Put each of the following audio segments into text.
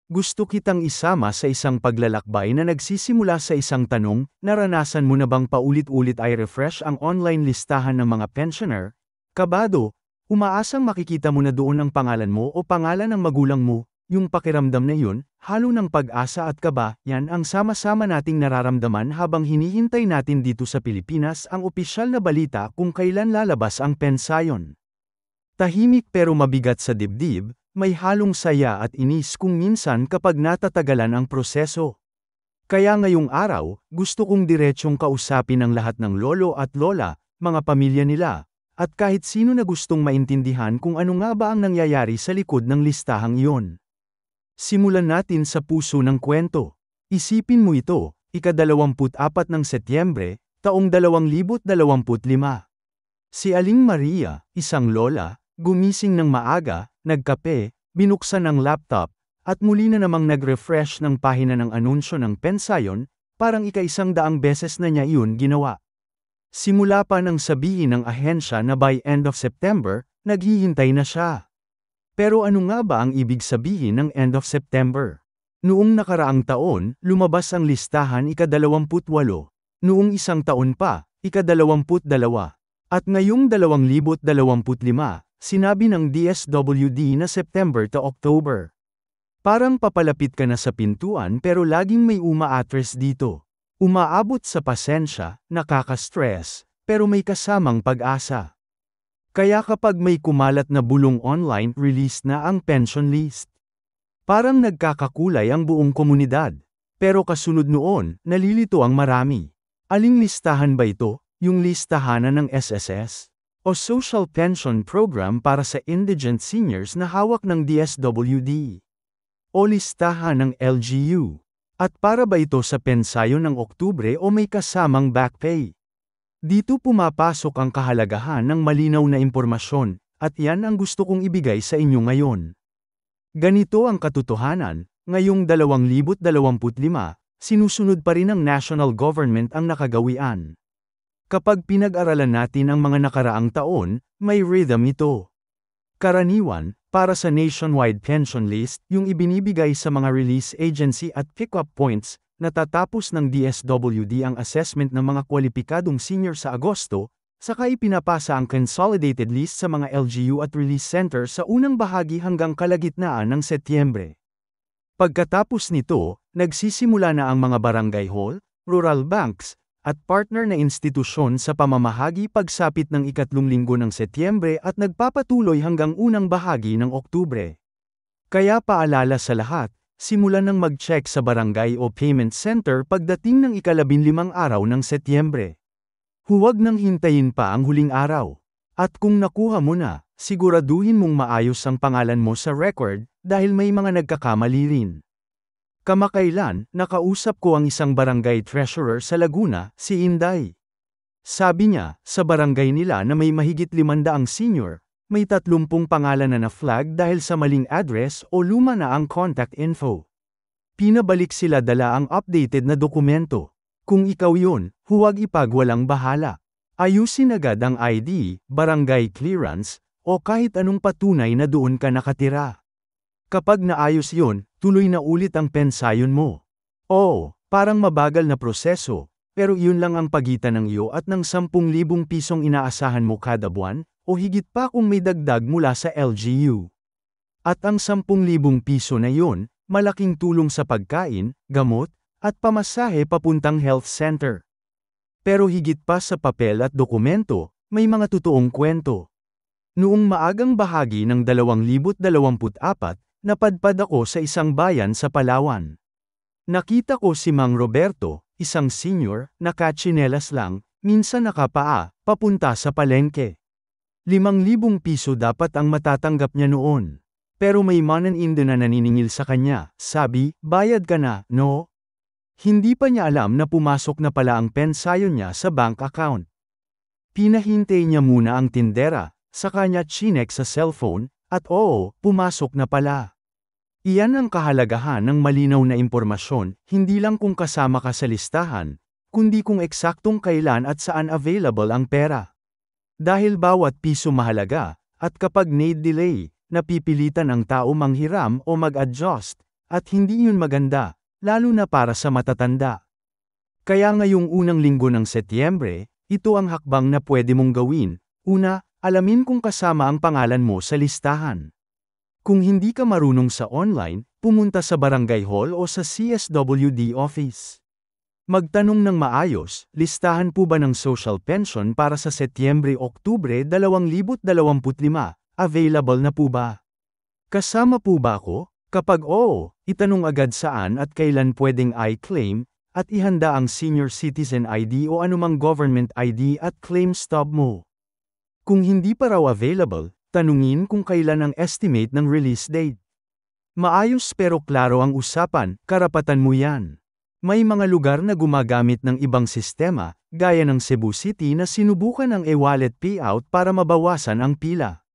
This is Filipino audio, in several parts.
Gusto kitang isama sa isang paglalakbay na nagsisimula sa isang tanong, naranasan mo na bang paulit-ulit ay refresh ang online listahan ng mga pensioner? Kabado, umaasang makikita mo na doon ang pangalan mo o pangalan ng magulang mo, yung pakiramdam na yun, halo ng pag-asa at kaba, yan ang sama-sama nating nararamdaman habang hinihintay natin dito sa Pilipinas ang opisyal na balita kung kailan lalabas ang pensayon. Tahimik pero mabigat sa dibdib, may halong saya at inis kung minsan kapag natatagalan ang proseso. Kaya ngayong araw, gusto kong diretsyong kausapin ang lahat ng lolo at lola, mga pamilya nila, at kahit sino na gustong maintindihan kung ano nga ba ang nangyayari sa likod ng listahang iyon. Simulan natin sa puso ng kwento. Isipin mo ito, ika-24 ng Setyembre, taong 2025. Si Aling Maria, isang lola, gumising ng maaga, nagkape, binuksan ang laptop, at muli na namang nag-refresh ng pahina ng anunsyo ng pensayon, parang ika-100 beses na niya iyon ginawa. Simula pa nang sabihin ng ahensya na by end of September, naghihintay na siya. Pero ano nga ba ang ibig sabihin ng end of September? Noong nakaraang taon, lumabas ang listahan ika-28. Noong isang taon pa, ika-22. At ngayong 2025, sinabi ng DSWD na September to October. Parang papalapit ka na sa pintuan pero laging may umaatres dito. Umaabot sa pasensya, nakaka-stress, pero may kasamang pag-asa. Kaya kapag may kumalat na bulong online, release na ang pension list. Parang nagkakakulay ang buong komunidad. Pero kasunod noon, nalilito ang marami. Aling listahan ba ito? Yung listahanan ng SSS? O Social Pension Program para sa indigent seniors na hawak ng DSWD? O listahan ng LGU? At para ba ito sa pensayon ng Oktubre o may kasamang back pay? Dito pumapasok ang kahalagahan ng malinaw na impormasyon, at yan ang gusto kong ibigay sa inyo ngayon. Ganito ang katotohanan, ngayong 2025, sinusunod pa rin ng national government ang nakagawian. Kapag pinag-aralan natin ang mga nakaraang taon, may rhythm ito. Karaniwan, para sa nationwide pension list, yung ibinibigay sa mga release agency at pick-up points, natatapos ng DSWD ang assessment ng mga kwalipikadong senior sa Agosto, saka ipinapasa ang consolidated list sa mga LGU at release center sa unang bahagi hanggang kalagitnaan ng Setyembre. Pagkatapos nito, nagsisimula na ang mga barangay hall, rural banks, at partner na institusyon sa pamamahagi pagsapit ng ikatlong linggo ng Setyembre at nagpapatuloy hanggang unang bahagi ng Oktubre. Kaya paalala sa lahat, simulan ng mag-check sa barangay o payment center pagdating ng ika-15 araw ng Setyembre. Huwag nang hintayin pa ang huling araw. At kung nakuha mo na, siguraduhin mong maayos ang pangalan mo sa record dahil may mga nagkakamali rin. Kamakailan, nakausap ko ang isang barangay treasurer sa Laguna, si Inday. Sabi niya, sa barangay nila na may mahigit 500 senior, may 30 pangalan na na-flag dahil sa maling address o luma na ang contact info. Pinabalik sila dala ang updated na dokumento. Kung ikaw yun, huwag ipagwalang bahala. Ayusin agad ang ID, barangay clearance, o kahit anong patunay na doon ka nakatira. Kapag naayos yun, tuloy na ulit ang pensayon mo. Oo, parang mabagal na proseso, pero iyon lang ang pagitan ng iyo at ng 10,000 pisong inaasahan mo kada buwan, o higit pa kung may dagdag mula sa LGU. At ang 10,000 piso na yun, malaking tulong sa pagkain, gamot, at pamasahe papuntang health center. Pero higit pa sa papel at dokumento, may mga totoong kwento. Noong maagang bahagi ng 2024, napadpad ako sa isang bayan sa Palawan. Nakita ko si Mang Roberto, isang senior, nakatsinelas lang, minsan nakapaa, papunta sa palengke. 5,000 piso dapat ang matatanggap niya noon. Pero may manan-indo na naniningil sa kanya, sabi, bayad ka na, no? Hindi pa niya alam na pumasok na pala ang pensayon niya sa bank account. Pinahintay niya muna ang tindera, saka niya chinek sa cellphone, at oo, pumasok na pala. Iyan ang kahalagahan ng malinaw na impormasyon, hindi lang kung kasama ka sa listahan, kundi kung eksaktong kailan at saan available ang pera. Dahil bawat piso mahalaga, at kapag need delay, napipilitan ang tao manghiram o mag-adjust, at hindi yun maganda, lalo na para sa matatanda. Kaya ngayong unang linggo ng Setyembre, ito ang hakbang na pwede mong gawin. Una, alamin kung kasama ang pangalan mo sa listahan. Kung hindi ka marunong sa online, pumunta sa barangay hall o sa CSWD office. Magtanong ng maayos, listahan po ba ng social pension para sa Setyembre-Oktubre 2025? Available na po ba? Kasama po ba ako? Kapag oo, itanong agad saan at kailan pwedeng i-claim, at ihanda ang Senior Citizen ID o anumang government ID at claim stub mo. Kung hindi pa raw available, tanungin kung kailan ang estimate ng release date. Maayos pero klaro ang usapan, karapatan mo yan. May mga lugar na gumagamit ng ibang sistema, gaya ng Cebu City na sinubukan ang e-wallet payout para mabawasan ang pila.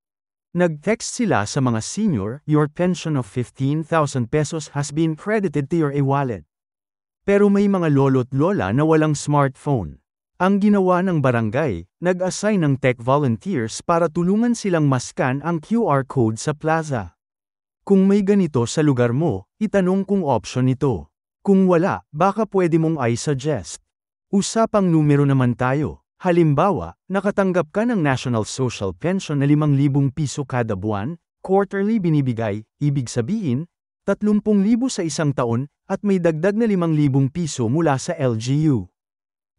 Nag-text sila sa mga senior, your pension of 15,000 pesos has been credited to your e-wallet. Pero may mga lolo't lola na walang smartphone. Ang ginawa ng barangay, nag-assign ng tech volunteers para tulungan silang maskan ang QR code sa plaza. Kung may ganito sa lugar mo, itanong kung option ito. Kung wala, baka pwede mong i-suggest. Usapang numero naman tayo. Halimbawa, nakatanggap ka ng National Social Pension na 5,000 piso kada buwan, quarterly binibigay, ibig sabihin, 30,000 sa isang taon, at may dagdag na 5,000 piso mula sa LGU.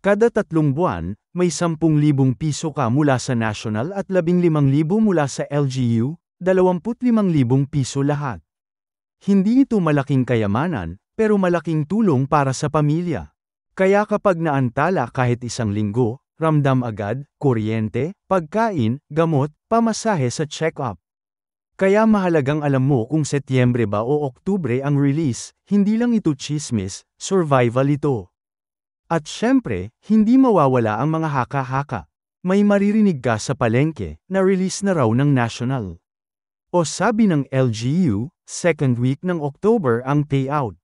Kada 3 buwan, may 10,000 piso ka mula sa National at 15,000 mula sa LGU, 25,000 piso lahat. Hindi ito malaking kayamanan, pero malaking tulong para sa pamilya. Kaya kapag naantala kahit isang linggo, ramdam agad, kuryente, pagkain, gamot, pamasahe sa check-up. Kaya mahalagang alam mo kung Setyembre ba o Oktubre ang release, hindi lang ito tsismis, survival ito. At syempre, hindi mawawala ang mga haka-haka. May maririnig ka sa palengke, na release na raw ng national. O sabi ng LGU, second week ng October ang payout.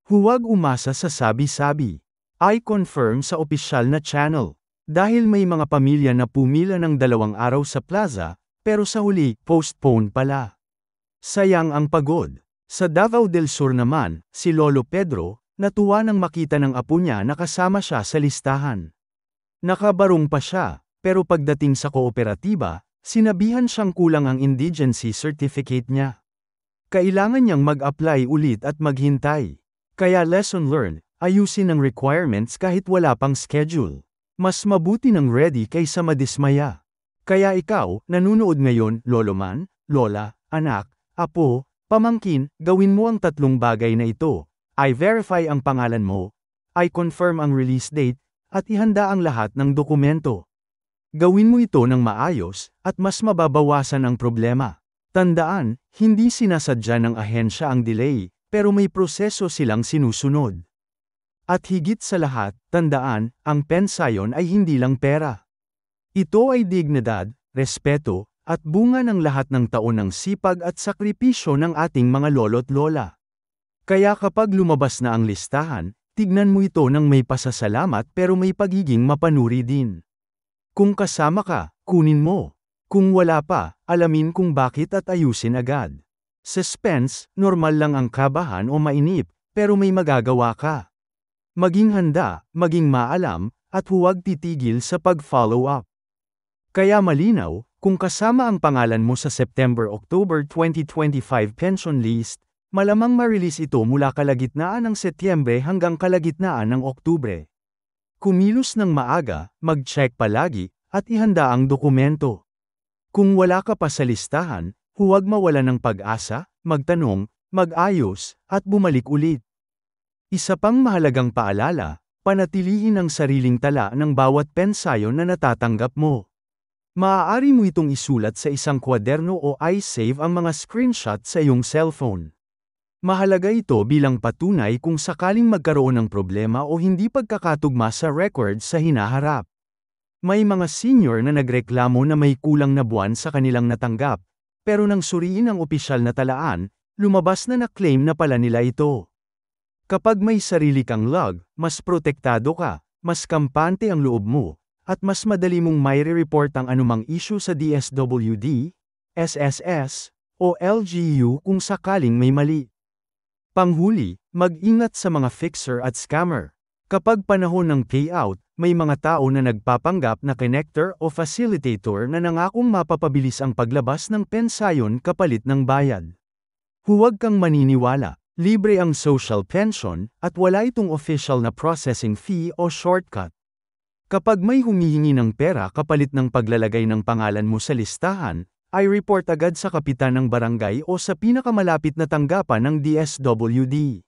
Huwag umasa sa sabi-sabi. I-confirm sa opisyal na channel. Dahil may mga pamilya na pumila ng 2 araw sa plaza, pero sa huli, postpone pala. Sayang ang pagod. Sa Davao del Sur naman, si Lolo Pedro, natuwa nang makita ng apo niya na kasama siya sa listahan. Nakabarong pa siya, pero pagdating sa kooperatiba, sinabihan siyang kulang ang indigency certificate niya. Kailangan niyang mag-apply ulit at maghintay. Kaya lesson learned, ayusin ang requirements kahit wala pang schedule. Mas mabuti ng ready kaysa madismaya. Kaya ikaw, nanunood ngayon, lolo man, lola, anak, apo, pamangkin, gawin mo ang 3 bagay na ito. I-verify ang pangalan mo, I-confirm ang release date, at ihanda ang lahat ng dokumento. Gawin mo ito ng maayos, at mas mababawasan ang problema. Tandaan, hindi sinasadya ng ahensya ang delay, pero may proseso silang sinusunod. At higit sa lahat, tandaan, ang pensayon ay hindi lang pera. Ito ay dignidad, respeto, at bunga ng lahat ng taon ng sipag at sakripisyo ng ating mga lolo't lola. Kaya kapag lumabas na ang listahan, tignan mo ito ng may pasasalamat pero may pagiging mapanuri din. Kung kasama ka, kunin mo. Kung wala pa, alamin kung bakit at ayusin agad. Suspense, normal lang ang kabahan o mainip, pero may magagawa ka. Maging handa, maging maalam, at huwag titigil sa pag-follow up. Kaya malinaw, kung kasama ang pangalan mo sa September-October 2025 pension list, malamang ma-release ito mula kalagitnaan ng Setyembre hanggang kalagitnaan ng Oktubre. Kumilos ng maaga, mag-check palagi, at ihanda ang dokumento. Kung wala ka pa sa listahan, huwag mawala ng pag-asa, magtanong, mag-ayos, at bumalik ulit. Isa pang mahalagang paalala, panatilihin ang sariling tala ng bawat pensayon na natatanggap mo. Maaari mo itong isulat sa isang kwaderno o i-save ang mga screenshot sa iyong cellphone. Mahalaga ito bilang patunay kung sakaling magkaroon ng problema o hindi pagkakatugma sa records sa hinaharap. May mga senior na nagreklamo na may kulang na buwan sa kanilang natanggap, pero nang suriin ang opisyal na talaan, lumabas na na-claim na pala nila ito. Kapag may sarili kang log, mas protektado ka, mas kampante ang loob mo, at mas madali mong mai-report ang anumang issue sa DSWD, SSS, o LGU kung sakaling may mali. Panghuli, mag-ingat sa mga fixer at scammer. Kapag panahon ng payout, may mga tao na nagpapanggap na connector o facilitator na nangakong mapapabilis ang paglabas ng pensayon kapalit ng bayad. Huwag kang maniniwala, libre ang social pension, at wala itong official na processing fee o shortcut. Kapag may humihingi ng pera kapalit ng paglalagay ng pangalan mo sa listahan, ay report agad sa kapitan ng barangay o sa pinakamalapit na tanggapan ng DSWD.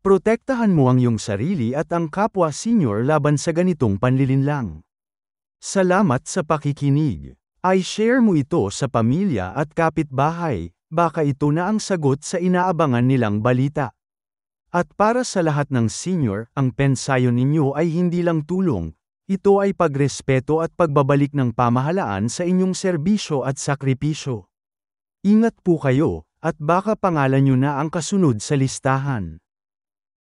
Protektahan mo ang iyong sarili at ang kapwa senior laban sa ganitong panlilinlang. Salamat sa pakikinig. I-share mo ito sa pamilya at kapitbahay, baka ito na ang sagot sa inaabangan nilang balita. At para sa lahat ng senior, ang pensayon ninyo ay hindi lang tulong, ito ay pagrespeto at pagbabalik ng pamahalaan sa inyong serbisyo at sakripisyo. Ingat po kayo, at baka pangalan nyo na ang kasunod sa listahan.